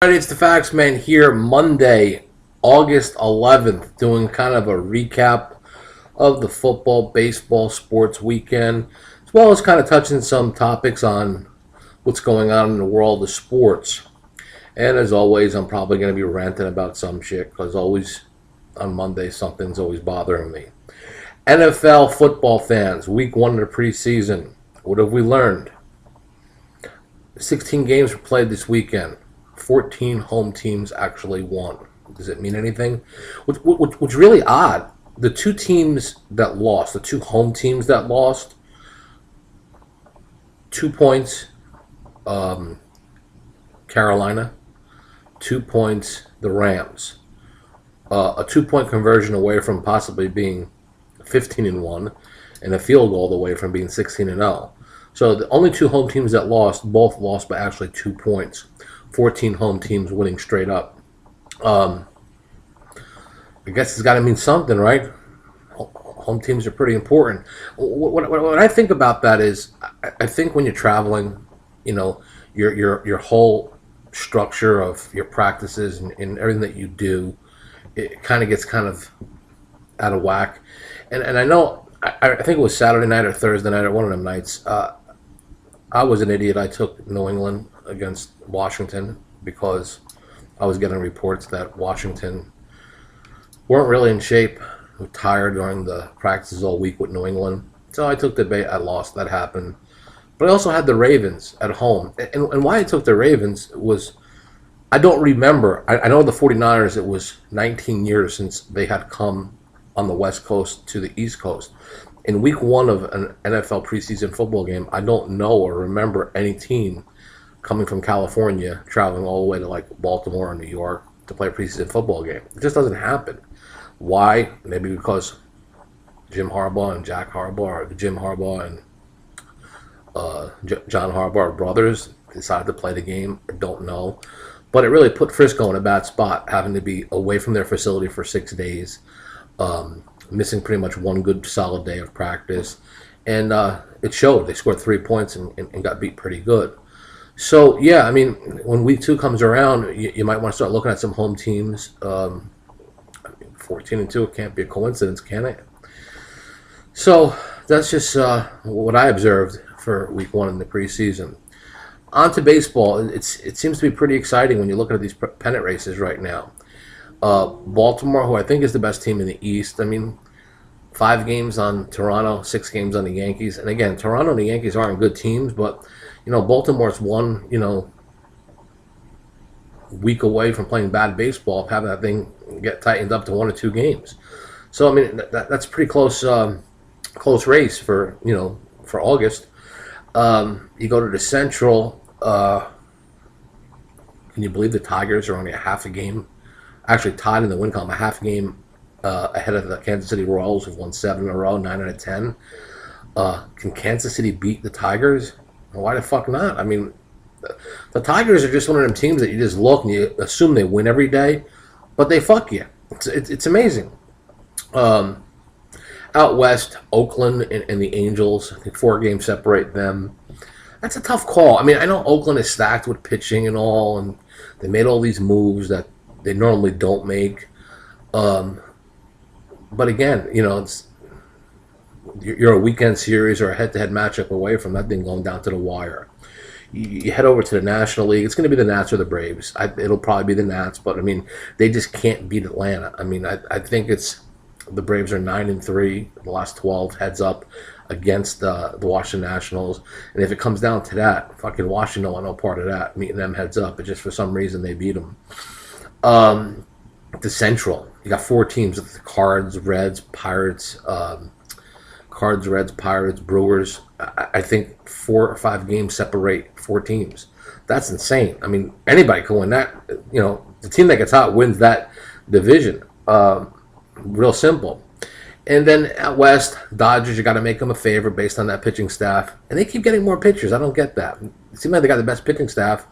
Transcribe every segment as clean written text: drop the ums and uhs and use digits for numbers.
It's the Factsman here, Monday, August 11th, doing kind of a recap of the football, baseball, sports weekend, as well as kind of touching some topics on what's going on in the world of sports. And as always, I'm probably going to be ranting about some shit because always on Monday, something's always bothering me. NFL football fans, week one of the preseason. What have we learned? 16 games were played this weekend. 14 home teams actually won. Does it mean anything? What's really odd, the two teams that lost, the two home teams that lost, 2 points, Carolina, 2 points, the Rams. A 2-point conversion away from possibly being 15-1, and a field goal away from being 16-0. So the only two home teams that lost, both lost by actually 2 points. 14 home teams winning straight up. I guess it's got to mean something, right? Home teams are pretty important. What I think about that is, I think when you're traveling, you know, your whole structure of your practices and everything that you do, it kind of gets kind of out of whack. And I know, I think it was Saturday night or Thursday night or one of them nights, I was an idiot. I took New England against Washington because I was getting reports that Washington weren't really in shape, were tired during the practices all week with New England. So I took the bait. I lost. That happened. But I also had the Ravens at home. And why I took the Ravens was, I don't remember. I know the 49ers, it was 19 years since they had come on the West Coast to the East Coast. In week one of an NFL preseason football game, I don't know or remember any team coming from California traveling all the way to like Baltimore or New York to play a preseason football game. It just doesn't happen. Why? Maybe because Jim Harbaugh and Jack Harbaugh, or Jim Harbaugh and John Harbaugh are brothers, decided to play the game. I don't know. But it really put Frisco in a bad spot, having to be away from their facility for 6 days. Missing pretty much one good solid day of practice, and it showed. They scored 3 points and got beat pretty good. So yeah, I mean, when week two comes around, you might want to start looking at some home teams. 14-2, it can't be a coincidence, can it? So that's just what I observed for week one in the preseason. On to baseball. It seems to be pretty exciting when you're looking at these pennant races right now. Baltimore, who I think is the best team in the East. I mean, 5 games on Toronto, 6 games on the Yankees. And again, Toronto and the Yankees aren't good teams, but, you know, Baltimore's one, week away from playing bad baseball, having that thing get tightened up to 1 or 2 games. So, I mean, that's pretty close race for August. You go to the Central. Can you believe the Tigers are only a half a game? Actually tied in the win column, a half game ahead of the Kansas City Royals, who've won 7 in a row, 9 out of 10. Can Kansas City beat the Tigers? Why the fuck not? I mean, the Tigers are just one of them teams that you just look and you assume they win every day, but they fuck you. It's amazing. Out west, Oakland and the Angels, I think 4 games separate them. That's a tough call. I mean, I know Oakland is stacked with pitching and all, and they made all these moves that they normally don't make. But again, you're a weekend series or a head-to-head matchup away from that thing going down to the wire. You head over to the National League. It's going to be the Nats or the Braves. It'll probably be the Nats, but I mean, they just can't beat Atlanta. I mean, I think the Braves are 9-3, the last 12 heads up against the Washington Nationals. And if it comes down to that, fucking Washington don't want no part of that, meeting them heads up. But just for some reason, they beat them. The Central, you got 4 teams: the Cards, Reds, Pirates, Brewers. I think 4 or 5 games separate 4 teams. That's insane. I mean, anybody can win that. The team that gets hot wins that division. Real simple. And then out west, Dodgers, you got to make them a favor based on that pitching staff, and they keep getting more pitchers. I don't get that. It seems like they got the best pitching staff.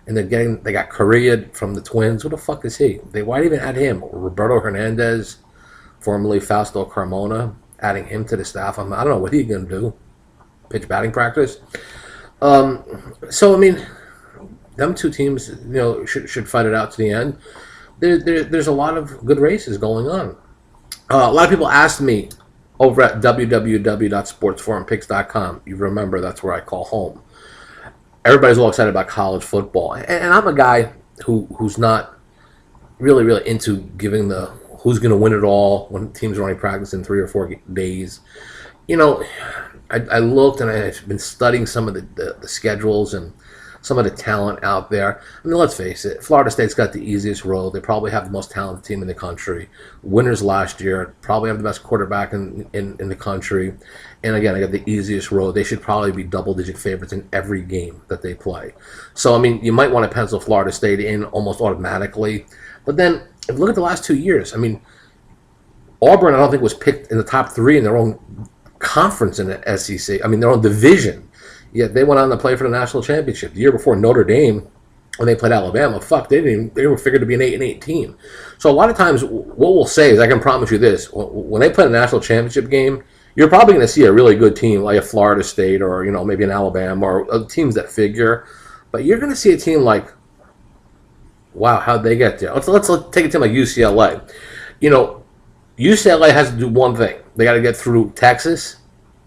And they got Correa from the Twins. Who the fuck is he? Why even add him? Roberto Hernandez, formerly Fausto Carmona, adding him to the staff. I don't know. What are you going to do? Pitch batting practice? So, I mean, them two teams, should fight it out to the end. There's a lot of good races going on. A lot of people asked me over at www.sportsforumpicks.com. You remember that's where I call home. Everybody's all excited about college football, and I'm a guy who's not really into giving the who's going to win it all when teams are only practicing 3 or 4 days. I looked and I've been studying some of the schedules and some of the talent out there. I mean, let's face it, Florida State's got the easiest road. They probably have the most talented team in the country. Winners last year, probably have the best quarterback in the country. And again, I got the easiest road. They should probably be double-digit favorites in every game that they play. So, I mean, you might want to pencil Florida State in almost automatically. But then, if you look at the last 2 years, I mean, Auburn, I don't think was picked in the top 3 in their own conference in the SEC. I mean, their own division. Yet they went on to play for the national championship. The year before, Notre Dame, when they played Alabama, they were figured to be an 8-8 team. So a lot of times, what we'll say is, I can promise you this: when they play a national championship game, you're probably going to see a really good team like a Florida State or maybe an Alabama or teams that figure. But you're going to see a team like, wow, how'd they get there? Let's take a team like UCLA. UCLA has to do one thing: they got to get through Texas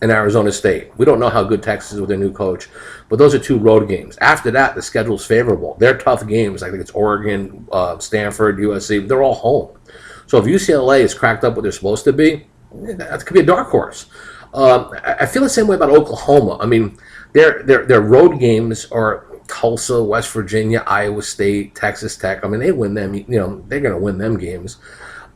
and Arizona State. We don't know how good Texas is with their new coach, but those are 2 road games. After that, the schedule's favorable. They're tough games. I think it's Oregon, Stanford, USC. They're all home. So if UCLA is cracked up what they're supposed to be, that could be a dark horse. I feel the same way about Oklahoma. I mean, their road games are Tulsa, West Virginia, Iowa State, Texas Tech. I mean, they win them. They're going to win them games.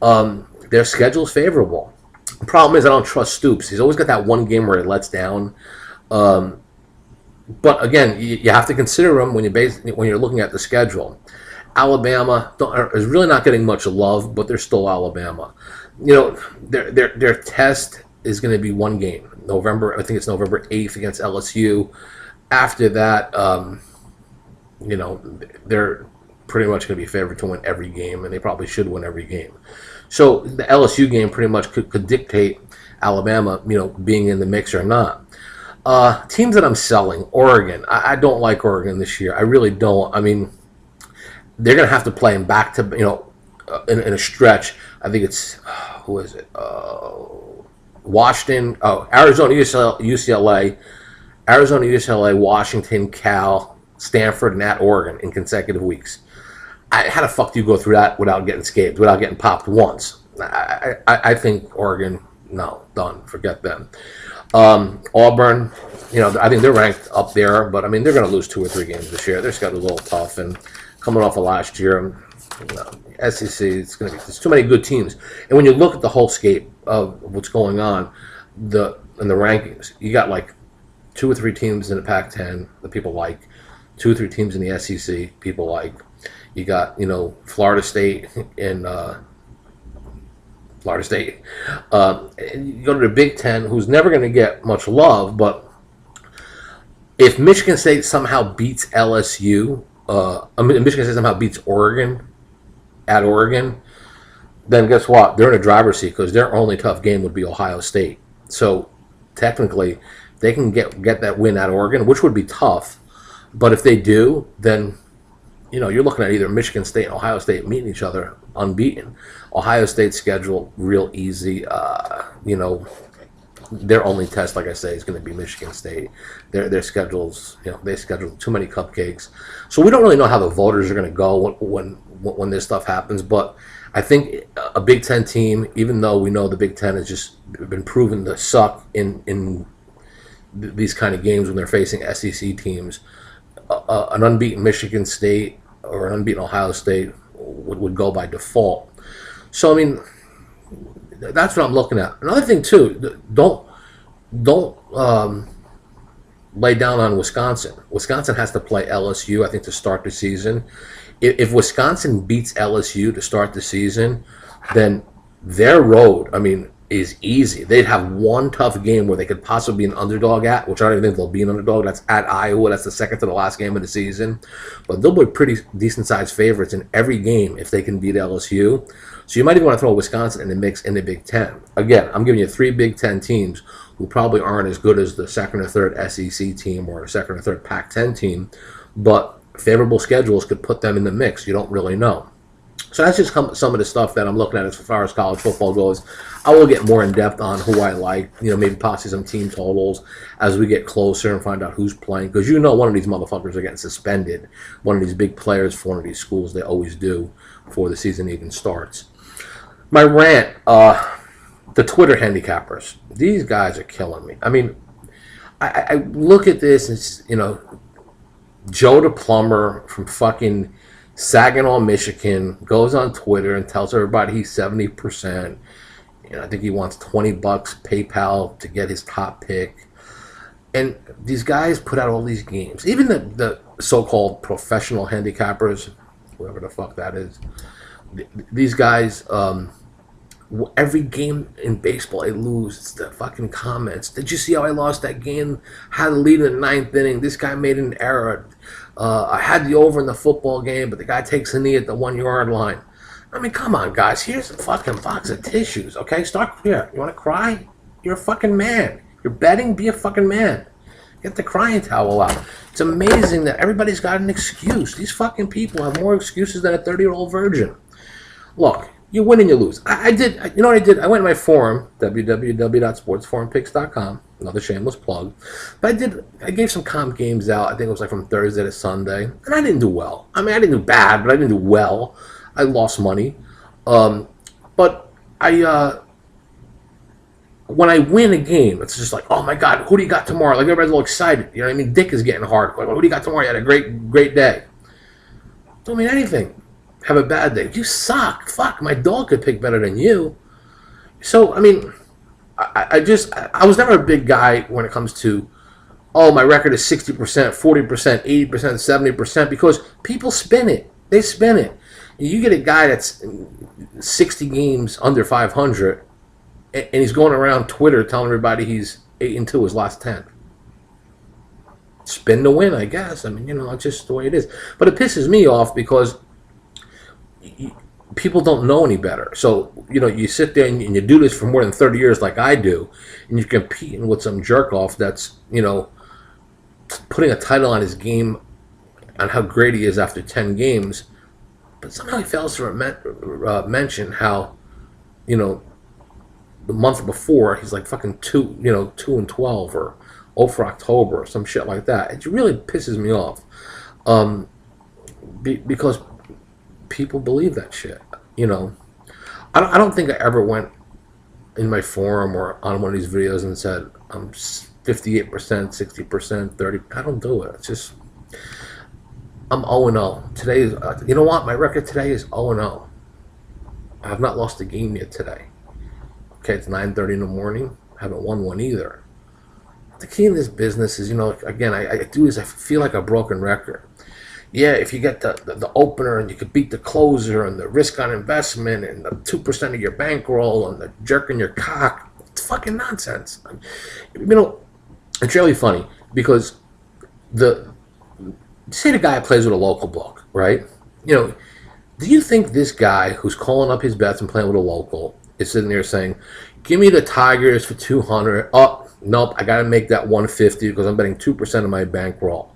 Their schedule's favorable. The problem is I don't trust Stoops. He's always got that one game where he lets down. But again, you have to consider him when you're looking at the schedule. Alabama is really not getting much love, but they're still Alabama. Their test is going to be one game. I think it's November 8th against LSU. After that, they're pretty much going to be favored to win every game, and they probably should win every game. So the LSU game pretty much could dictate Alabama, being in the mix or not. Teams that I'm selling, Oregon. I don't like Oregon this year. I really don't. I mean, they're going to have to play them back to, in a stretch. I think it's, who is it? Washington, Arizona, UCLA, Washington, Cal, Stanford, and at Oregon in consecutive weeks. How the fuck do you go through that without getting scaped, without getting popped once? I think Oregon, no, done. Forget them. Auburn, I think they're ranked up there, but I mean, they're going to lose 2 or 3 games this year. Their schedule's a little tough, and coming off of last year, SEC, there's too many good teams. And when you look at the whole scape of what's going on, in the rankings, you got like 2 or 3 teams in the Pac-10 that people like, 2 or 3 teams in the SEC people like. You got, Florida State and Florida State. And you go to the Big Ten, who's never going to get much love, but if Michigan State somehow beats LSU, Michigan State somehow beats Oregon at Oregon, then guess what? They're in a driver's seat because their only tough game would be Ohio State. So technically, they can get that win at Oregon, which would be tough. But if they do, then you're looking at either Michigan State and Ohio State meeting each other unbeaten. Ohio State's schedule real easy. Their only test, like I say, is going to be Michigan State. Their schedules, they schedule too many cupcakes. So we don't really know how the voters are going to go when this stuff happens. But I think a Big Ten team, even though we know the Big Ten has just been proven to suck in these kind of games when they're facing SEC teams, an unbeaten Michigan State or an unbeaten Ohio State would go by default. So, I mean, that's what I'm looking at. Another thing, too, don't lay down on Wisconsin. Wisconsin has to play LSU, I think, to start the season. If Wisconsin beats LSU to start the season, then their road, is easy. They'd have one tough game where they could possibly be an underdog at, which I don't even think they'll be an underdog. That's at Iowa. That's the second to the last game of the season. But they'll be pretty decent-sized favorites in every game if they can beat LSU. So you might even want to throw Wisconsin in the mix in the Big Ten. Again, I'm giving you 3 Big Ten teams who probably aren't as good as the second or third SEC team or second or third Pac-10 team. But favorable schedules could put them in the mix. You don't really know. So that's just some of the stuff that I'm looking at as far as college football goes. I will get more in depth on who I like, maybe possibly some team totals as we get closer and find out who's playing. Because one of these motherfuckers are getting suspended. One of these big players for one of these schools, they always do before the season even starts. My rant, the Twitter handicappers. These guys are killing me. I mean, I look at this and, Joe the plumber from fucking Saginaw, Michigan, goes on Twitter and tells everybody he's 70%. I think he wants $20 PayPal to get his top pick. And these guys put out all these games. Even the so-called professional handicappers, whoever the fuck that is, these guys, every game in baseball, they lose. It's the fucking comments. Did you see how I lost that game? Had the lead in the 9th inning. This guy made an error. I had the over in the football game, but the guy takes a knee at the 1-yard line. I mean, come on, guys. Here's a fucking box of tissues, okay? Start here. You want to cry? You're a fucking man. You're betting? Be a fucking man. Get the crying towel out. It's amazing that everybody's got an excuse. These fucking people have more excuses than a 30-year-old virgin. Look, you win and you lose. I did. You know what I did? I went to my forum, www.sportsforumpicks.com. Another shameless plug. But I gave some comp games out. I think it was like from Thursday to Sunday. And I didn't do well. I mean, I didn't do bad, but I didn't do well. I lost money. But when I win a game, it's just like, oh my God, who do you got tomorrow? Like everybody's all excited. You know what I mean? Dick is getting hard. Like, who do you got tomorrow? You had a great day. Don't mean anything. Have a bad day. You suck. Fuck, my dog could pick better than you. So, I mean, I was never a big guy when it comes to, oh, my record is 60%, 40%, 80%, 70%, because people spin it. They spin it. You get a guy that's 60 games under 500, and he's going around Twitter telling everybody he's 8-2 his last 10. Spin to win, I guess. I mean, it's just the way it is. But it pisses me off because people don't know any better. So, you sit there and you do this for more than 30 years like I do, and you're competing with some jerk-off that's, putting a title on his game on how great he is after 10 games, but somehow he fails to mention how, the month before he's like fucking 2-12 or 0 for October or some shit like that. It really pisses me off, because people believe that shit. I don't think I ever went in my forum or on one of these videos and said I'm 58%, 60%, 30. I don't do it. It's just I'm 0-0. Today is, you know what? My record today is 0-0. I have not lost a game yet today. Okay, it's 9:30 in the morning. I haven't won one either. The key in this business is, again, I do this. I feel like a broken record. Yeah, if you get the opener and you could beat the closer and the risk on investment and the 2% of your bankroll and the jerking your cock, it's fucking nonsense. It's really funny because say the guy plays with a local book, right? Do you think this guy who's calling up his bets and playing with a local is sitting there saying, give me the Tigers for 200. Oh, nope, I got to make that 150 because I'm betting 2% of my bankroll.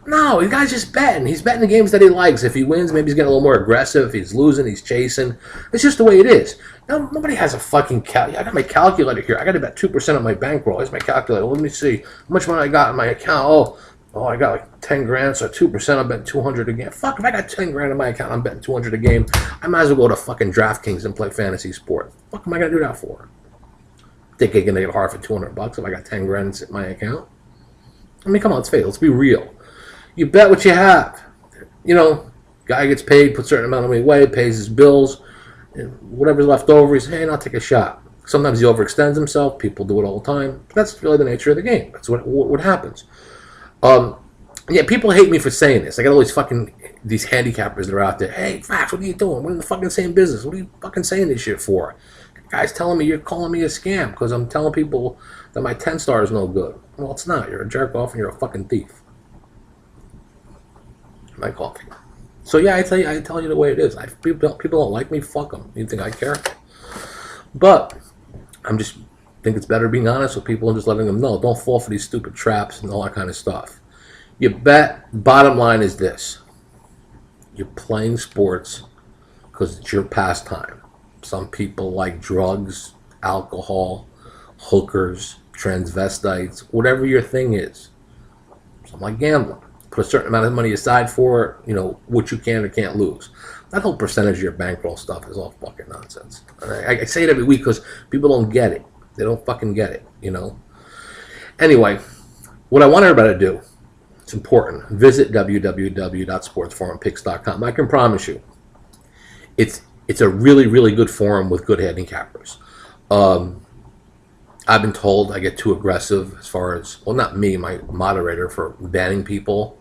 No, the guy's just betting. He's betting the games that he likes. If he wins, maybe he's getting a little more aggressive. If he's losing, he's chasing. It's just the way it is. Nobody has a fucking I got my calculator here. I got to bet 2% of my bankroll. Here's my calculator. Let me see how much money I got in my account. Oh, I got like 10 grand, so 2%, I'm betting 200 a game. Fuck, if I got 10 grand in my account, I'm betting 200 a game. I might as well go to fucking DraftKings and play fantasy sport. Fuck am I going to do that for? Think I'm going to get hard for $200 if I got 10 grand in my account? I mean, come on, it's fake. Let's be real. You bet what you have. Guy gets paid, puts a certain amount of money away, pays his bills, and whatever's left over, he's, hey, I'll take a shot. Sometimes he overextends himself. People do it all the time. But that's really the nature of the game. That's what happens. Yeah, people hate me for saying this. I got all these handicappers that are out there. Hey, Facts, what are you doing? We're in the fucking same business. What are you fucking saying this shit for? Guys telling me you're calling me a scam because I'm telling people that my 10 star is no good. Well, it's not. You're a jerk off and you're a fucking thief. My coffee. So yeah, I tell you the way it is. People don't like me. Fuck them. You think I care? But I'm just think it's better being honest with people and just letting them know. Don't fall for these stupid traps and all that kind of stuff. You bet. Bottom line is this: you're playing sports because it's your pastime. Some people like drugs, alcohol, hookers, transvestites, whatever your thing is. Some like gambling. Put a certain amount of money aside for, what you can or can't lose. That whole percentage of your bankroll stuff is all fucking nonsense. I say it every week because people don't get it. They don't fucking get it, Anyway, what I want everybody to do, it's important. Visit www.sportsforumpicks.com. I can promise you, it's a really, really good forum with good handicappers. I've been told I get too aggressive as far as, well, not me, my moderator, for banning people.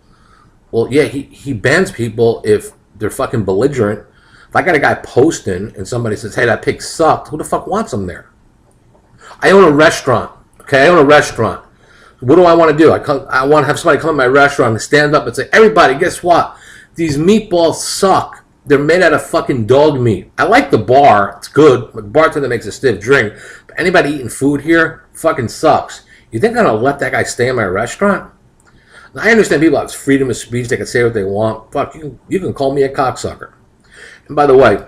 Well, yeah, he bans people if they're fucking belligerent. If I got a guy posting and somebody says, hey, that pick sucked, who the fuck wants him there? I own a restaurant, okay? I own a restaurant. What do I want to do? I want to have somebody come to my restaurant and stand up and say, everybody, guess what? These meatballs suck. They're made out of fucking dog meat. I like the bar. It's good. The bartender makes a stiff drink. But anybody eating food here fucking sucks. You think I'm going to let that guy stay in my restaurant? Now, I understand people have freedom of speech. They can say what they want. Fuck, you can call me a cocksucker. And by the way,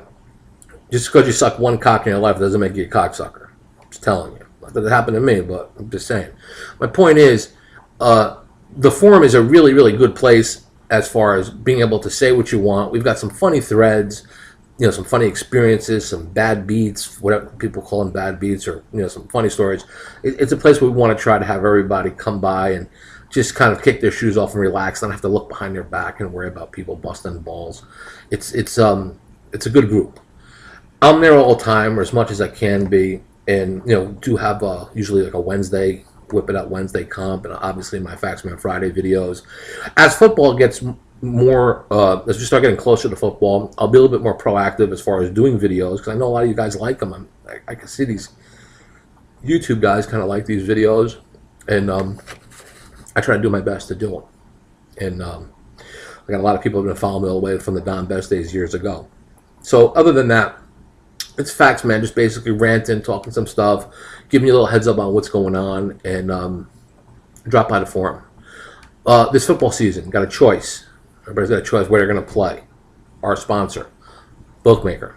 just because you suck one cock in your life doesn't make you a cocksucker. I'm just telling you. Not that it happened to me, but I'm just saying. My point is, the forum is a really, really good place as far as being able to say what you want. We've got some funny threads, some funny experiences, some bad beats, whatever people call them, bad beats, or some funny stories. It's a place where we want to try to have everybody come by and just kind of kick their shoes off and relax. Not have to look behind their back and worry about people busting balls. It's a good group. I'm there all the time, or as much as I can be, and do have usually like a Wednesday, whip it out Wednesday comp, and obviously my Factsman Friday videos. As football gets more, as we start getting closer to football, I'll be a little bit more proactive as far as doing videos, because I know a lot of you guys like them. I can see these YouTube guys kind of like these videos, and I try to do my best to do them. And I got a lot of people who have been following me all the way from the Don Best days years ago. So other than that, it's Factsman, just basically ranting, talking some stuff, giving you a little heads up on what's going on, and drop by the forum. This football season, got a choice. Everybody's got a choice where they're going to play. Our sponsor, Bookmaker,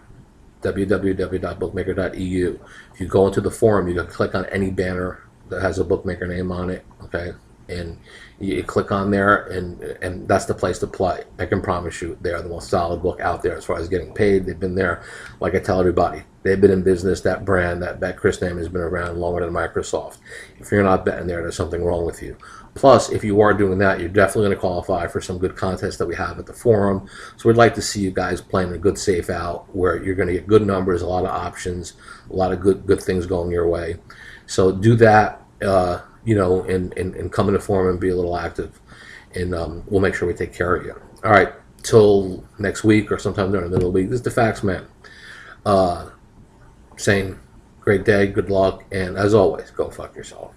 www.bookmaker.eu. If you go into the forum, you can click on any banner that has a Bookmaker name on it, okay? And you click on there, and that's the place to play. I can promise you they're the most solid book out there as far as getting paid. They've been there, like I tell everybody, they've been in business. That brand, that BetChris name has been around longer than Microsoft. If you're not betting there, there's something wrong with you. Plus, if you are doing that, you're definitely going to qualify for some good contests that we have at the forum. So we'd like to see you guys playing a good safe out where you're going to get good numbers, a lot of options, a lot of good things going your way. So do that. And come in the forum and be a little active, and we'll make sure we take care of you. All right, till next week or sometime during the middle of the week. This is the Factsman saying great day, good luck, and as always, go fuck yourself.